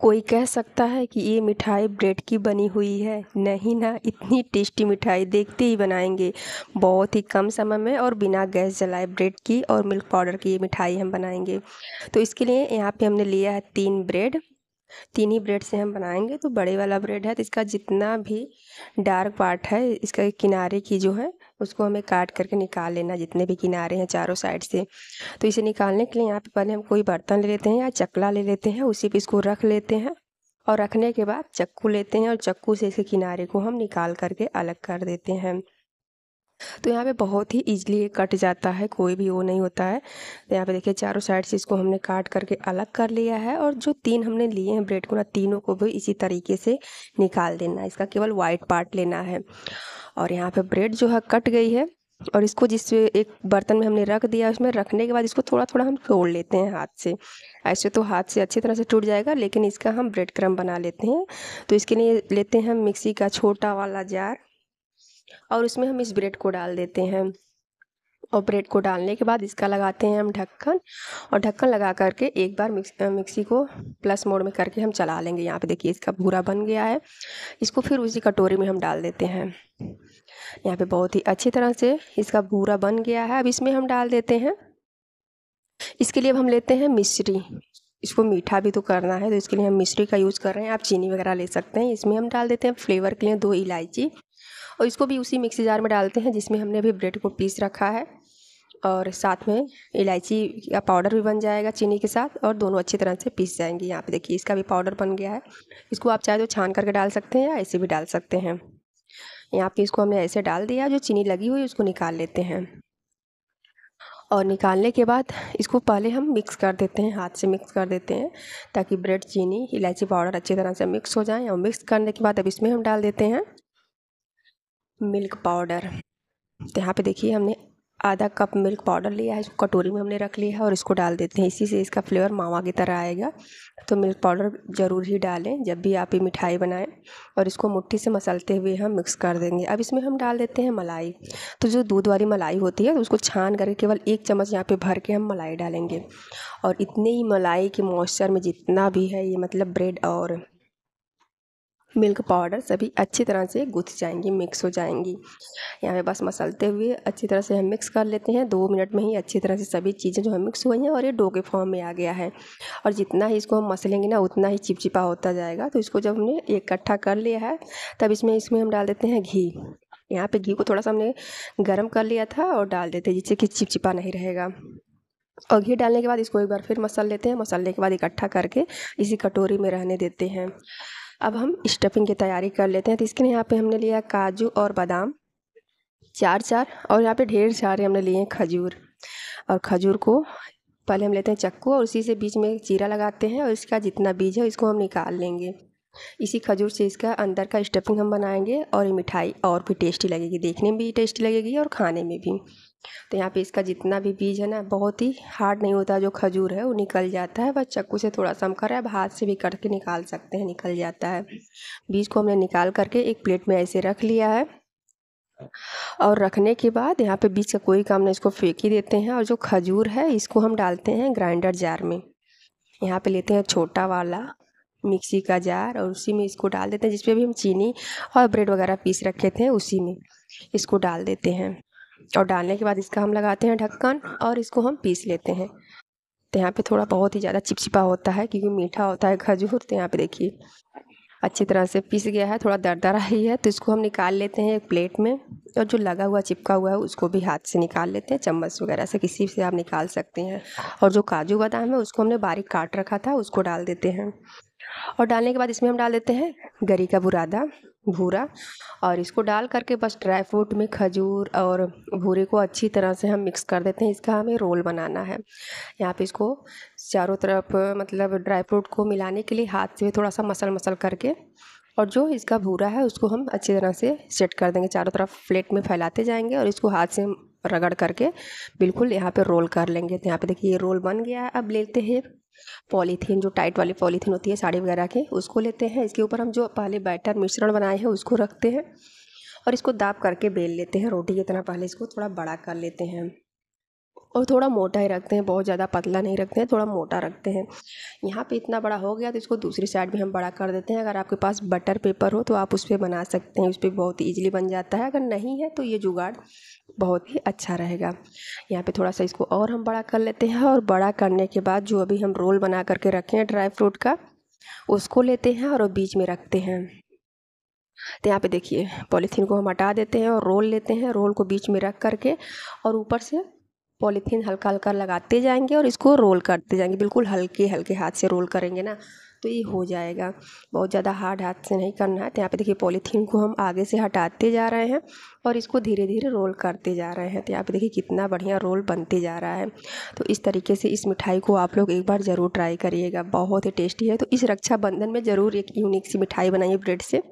कोई कह सकता है कि ये मिठाई ब्रेड की बनी हुई है। नहीं ना, इतनी टेस्टी मिठाई देखते ही बनाएंगे। बहुत ही कम समय में और बिना गैस जलाए ब्रेड की और मिल्क पाउडर की ये मिठाई हम बनाएंगे। तो इसके लिए यहाँ पे हमने लिया है 3 ब्रेड। 3 ही ब्रेड से हम बनाएंगे। तो बड़े वाला ब्रेड है तो इसका जितना भी डार्क पार्ट है, इसका किनारे की जो है उसको हमें काट करके निकाल लेना, जितने भी किनारे हैं चारों साइड से। तो इसे निकालने के लिए यहाँ पे पहले हम कोई बर्तन ले लेते हैं या चकला ले लेते हैं, उसी पे इसको रख लेते हैं। और रखने के बाद चक्कू लेते हैं और चक्कू से इसके किनारे को हम निकाल करके अलग कर देते हैं। तो यहाँ पे बहुत ही ईजिली ये कट जाता है, कोई भी वो नहीं होता है। तो यहाँ पे देखिए चारों साइड से इसको हमने काट करके अलग कर लिया है। और जो 3 हमने लिए हैं ब्रेड को ना, तीनों को भी इसी तरीके से निकाल देना है। इसका केवल वाइट पार्ट लेना है। और यहाँ पे ब्रेड जो है कट गई है। और इसको जिस एक बर्तन में हमने रख दिया, उसमें रखने के बाद इसको थोड़ा थोड़ा हम तोड़ लेते हैं हाथ से। ऐसे तो हाथ से अच्छी तरह से टूट जाएगा, लेकिन इसका हम ब्रेड क्रम्ब बना लेते हैं। तो इसके लिए लेते हैं हम मिक्सी का छोटा वाला जार और उसमें हम इस ब्रेड को डाल देते हैं। और ब्रेड को डालने के बाद इसका लगाते हैं हम ढक्कन। और ढक्कन लगा करके एक बार मिक्सी को प्लस मोड में करके हम चला लेंगे। यहाँ पे देखिए इसका भूरा बन गया है। इसको फिर उसी कटोरी में हम डाल देते हैं। यहाँ पे बहुत ही अच्छी तरह से इसका भूरा बन गया है। अब इसमें हम डाल देते हैं, इसके लिए अब हम लेते हैं मिश्री। इसको मीठा भी तो करना है, तो इसके लिए हम मिश्री का यूज़ कर रहे हैं। आप चीनी वगैरह ले सकते हैं। इसमें हम डाल देते हैं फ्लेवर के लिए 2 इलायची। और इसको भी उसी मिक्सी जार में डालते हैं जिसमें हमने अभी ब्रेड को पीस रखा है। और साथ में इलायची का पाउडर भी बन जाएगा चीनी के साथ, और दोनों अच्छी तरह से पीस जाएंगे। यहाँ पे देखिए इसका भी पाउडर बन गया है। इसको आप चाहे तो छान करके डाल सकते हैं या ऐसे भी डाल सकते हैं। यहाँ पे इसको हमने ऐसे डाल दिया, जो चीनी लगी हुई उसको निकाल लेते हैं। और निकालने के बाद इसको पहले हम मिक्स कर देते हैं, हाथ से मिक्स कर देते हैं, ताकि ब्रेड, चीनी, इलायची पाउडर अच्छी तरह से मिक्स हो जाए। और मिक्स करने के बाद अब इसमें हम डाल देते हैं मिल्क पाउडर। तो यहाँ पे देखिए हमने आधा कप मिल्क पाउडर लिया है, इसको कटोरी में हमने रख लिया है और इसको डाल देते हैं। इसी से इसका फ्लेवर मावा की तरह आएगा। तो मिल्क पाउडर ज़रूर ही डालें जब भी आप ये मिठाई बनाएं। और इसको मुट्ठी से मसलते हुए हम मिक्स कर देंगे। अब इसमें हम डाल देते हैं मलाई। तो जो दूध वाली मलाई होती है तो उसको छान करके केवल 1 चम्मच यहाँ पे भर के हम मलाई डालेंगे। और इतने ही मलाई के मॉइस्चर में जितना भी है ये, मतलब ब्रेड और मिल्क पाउडर सभी अच्छी तरह से गुथ जाएंगी, मिक्स हो जाएंगी। यहाँ पे बस मसलते हुए अच्छी तरह से हम मिक्स कर लेते हैं। 2 मिनट में ही अच्छी तरह से सभी चीज़ें जो है मिक्स हो गई हैं और ये डो के फॉर्म में आ गया है। और जितना ही इसको हम मसलेंगे ना, उतना ही चिपचिपा होता जाएगा। तो इसको जब हमने इकट्ठा कर लिया है, तब इसमें हम डाल देते हैं घी। यहाँ पे घी को थोड़ा सा हमने गर्म कर लिया था और डाल देते हैं, जिससे कि चिपचिपा नहीं रहेगा। और घी डालने के बाद इसको एक बार फिर मसल लेते हैं। मसलने के बाद इकट्ठा करके इसी कटोरी में रहने देते हैं। अब हम स्टफिंग की तैयारी कर लेते हैं। तो इसके लिए यहाँ पे हमने लिया काजू और बादाम 4 और यहाँ पे ढेर सारे हमने लिए हैं खजूर। और खजूर को पहले हम लेते हैं चक्कू और उसी से बीच में चीरा लगाते हैं और इसका जितना बीज है इसको हम निकाल लेंगे। इसी खजूर से इसका अंदर का स्टफिंग हम बनाएंगे और ये मिठाई और भी टेस्टी लगेगी, देखने में भी टेस्टी लगेगी और खाने में भी। तो यहाँ पे इसका जितना भी बीज है ना, बहुत ही हार्ड नहीं होता, जो खजूर है वो निकल जाता है। बस चक्कू से थोड़ा सा हम कर रहे हैं, अब हाथ से भी कट के निकाल सकते हैं, निकल जाता है। बीज को हमने निकाल करके एक प्लेट में ऐसे रख लिया है। और रखने के बाद यहाँ पे बीज का कोई काम नहीं, इसको फेंक ही देते हैं। और जो खजूर है इसको हम डालते हैं ग्राइंडर जार में। यहाँ पे लेते हैं छोटा वाला मिक्सी का जार और उसी में इसको डाल देते हैं, जिसपे भी हम चीनी और ब्रेड वगैरह पीस रखे थे उसी में इसको डाल देते हैं। और डालने के बाद इसका हम लगाते हैं ढक्कन और इसको हम पीस लेते हैं। तो यहाँ पे थोड़ा बहुत ही ज़्यादा चिपचिपा होता है क्योंकि मीठा होता है खजूर। तो यहाँ पे देखिए अच्छी तरह से पीस गया है, थोड़ा दरदरा ही है। तो इसको हम निकाल लेते हैं एक प्लेट में। और जो लगा हुआ चिपका हुआ है उसको भी हाथ से निकाल लेते हैं, चम्मच वगैरह से किसी से आप निकाल सकते हैं। और जो काजू बादाम है उसको हमने बारीक काट रखा था, उसको डाल देते हैं। और डालने के बाद इसमें हम डाल देते हैं गरी का बुरादा, भूरा। और इसको डाल करके बस ड्राई फ्रूट में खजूर और भूरे को अच्छी तरह से हम मिक्स कर देते हैं। इसका हमें रोल बनाना है। यहाँ पे इसको चारों तरफ मतलब ड्राई फ्रूट को मिलाने के लिए हाथ से थोड़ा सा मसल करके, और जो इसका भूरा है उसको हम अच्छी तरह से सेट कर देंगे। चारों तरफ प्लेट में फैलाते जाएंगे और इसको हाथ से रगड़ करके बिल्कुल यहाँ पे रोल कर लेंगे। तो यहाँ पे देखिए ये रोल बन गया है। अब लेते हैं पॉलीथीन, जो टाइट वाली पॉलीथीन होती है साड़ी वगैरह की, उसको लेते हैं। इसके ऊपर हम जो पहले बैटर मिश्रण बनाए हैं उसको रखते हैं और इसको दाब करके बेल लेते हैं रोटी की तरह। पहले इसको थोड़ा बड़ा कर लेते हैं और थोड़ा मोटा ही रखते हैं, बहुत ज़्यादा पतला नहीं रखते हैं, थोड़ा मोटा रखते हैं। यहाँ पे इतना बड़ा हो गया तो इसको दूसरी साइड भी हम बड़ा कर देते हैं। अगर आपके पास बटर पेपर हो तो आप उस पर बना सकते हैं, उस पर बहुत ईजिली बन जाता है। अगर नहीं है तो ये जुगाड़ बहुत ही अच्छा रहेगा। यहाँ पे थोड़ा सा इसको और हम बड़ा कर लेते हैं, और बड़ा करने के बाद जो अभी हम रोल बना करके रखे हैं ड्राई फ्रूट का, उसको लेते हैं और बीच में रखते हैं। तो यहाँ पे देखिए पॉलीथीन को हम हटा देते हैं और रोल लेते हैं। रोल को बीच में रख करके और ऊपर से पॉलीथीन हल्का हल्का लगाते जाएंगे और इसको रोल करते जाएंगे। बिल्कुल हल्के हल्के हाथ से रोल करेंगे ना तो ये हो जाएगा, बहुत ज़्यादा हार्ड हाथ से नहीं करना है। तो यहाँ पे देखिए पॉलीथीन को हम आगे से हटाते जा रहे हैं और इसको धीरे धीरे रोल करते जा रहे हैं। तो यहाँ पे देखिए कितना बढ़िया रोल बनते जा रहा है। तो इस तरीके से इस मिठाई को आप लोग एक बार ज़रूर ट्राई करिएगा, बहुत ही टेस्टी है। तो इस रक्षाबंधन में ज़रूर एक यूनिक सी मिठाई बनाइए ब्रेड से।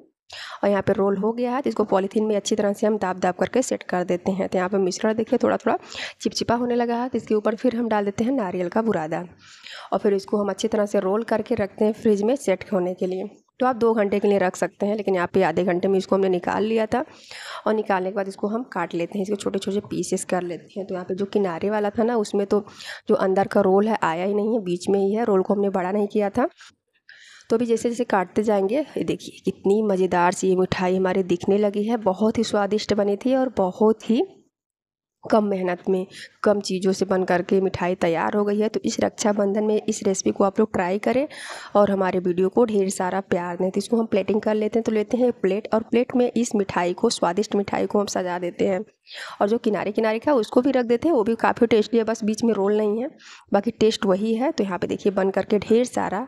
और यहाँ पे रोल हो गया है तो इसको पॉलीथीन में अच्छी तरह से हम दाब दाब करके सेट कर देते हैं। तो यहाँ पे मिश्रण देखिए थोड़ा थोड़ा चिपचिपा होने लगा है, तो इसके ऊपर फिर हम डाल देते हैं नारियल का बुरादा और फिर इसको हम अच्छी तरह से रोल करके रखते हैं फ्रिज में सेट होने के लिए। तो आप 2 घंटे के लिए रख सकते हैं, लेकिन यहाँ पे आधे घंटे में इसको हमने निकाल लिया था। और निकालने के बाद इसको हम काट लेते हैं, इसको छोटे छोटे पीसेस कर लेते हैं। तो यहाँ पे जो किनारे वाला था ना उसमें तो जो अंदर का रोल है आया ही नहीं है, बीच में ही है। रोल को हमने बड़ा नहीं किया था। तो अभी जैसे जैसे काटते जाएंगे ये देखिए कितनी मज़ेदार सी ये मिठाई हमारी दिखने लगी है। बहुत ही स्वादिष्ट बनी थी और बहुत ही कम मेहनत में कम चीज़ों से बन करके मिठाई तैयार हो गई है। तो इस रक्षाबंधन में इस रेसिपी को आप लोग ट्राई करें और हमारे वीडियो को ढेर सारा प्यार दें। तो इसको हम प्लेटिंग कर लेते हैं। तो लेते हैं प्लेट और प्लेट में इस मिठाई को, स्वादिष्ट मिठाई को हम सजा देते हैं। और जो किनारे किनारे का उसको भी रख देते हैं, वो भी काफ़ी टेस्टी है, बस बीच में रोल नहीं है, बाकी टेस्ट वही है। तो यहाँ पे देखिए बन करके ढेर सारा